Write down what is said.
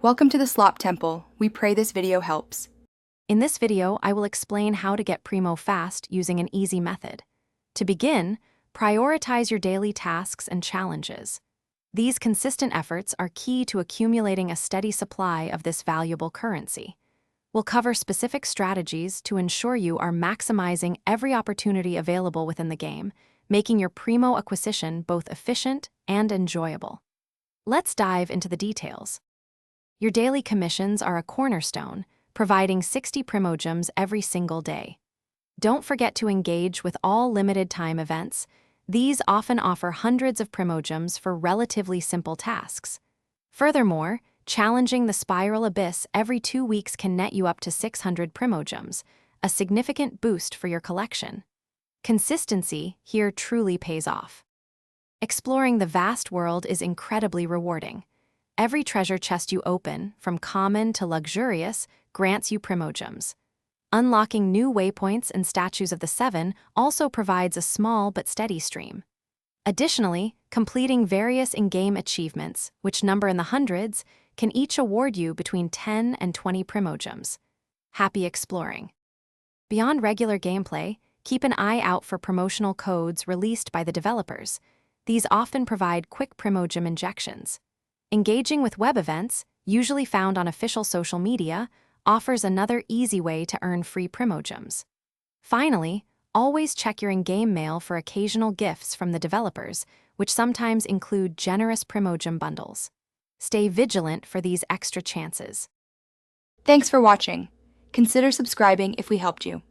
Welcome to the Slop Temple. We pray this video helps. In this video, I will explain how to get Primo fast using an easy method. To begin, prioritize your daily tasks and challenges. These consistent efforts are key to accumulating a steady supply of this valuable currency. We'll cover specific strategies to ensure you are maximizing every opportunity available within the game, making your Primo acquisition both efficient and enjoyable. Let's dive into the details. Your daily commissions are a cornerstone, providing 60 Primogems every single day. Don't forget to engage with all limited-time events. These often offer hundreds of Primogems for relatively simple tasks. Furthermore, challenging the Spiral Abyss every 2 weeks can net you up to 600 Primogems, a significant boost for your collection. Consistency here truly pays off. Exploring the vast world is incredibly rewarding. Every treasure chest you open, from common to luxurious, grants you Primogems. Unlocking new waypoints and statues of the Seven also provides a small but steady stream. Additionally, completing various in-game achievements, which number in the hundreds, can each award you between 10 and 20 Primogems. Happy exploring! Beyond regular gameplay, keep an eye out for promotional codes released by the developers. These often provide quick Primogem injections. Engaging with web events, usually found on official social media, offers another easy way to earn free Primogems. Finally, always check your in-game mail for occasional gifts from the developers, which sometimes include generous Primogem bundles. Stay vigilant for these extra chances. Thanks for watching. Consider subscribing if we helped you.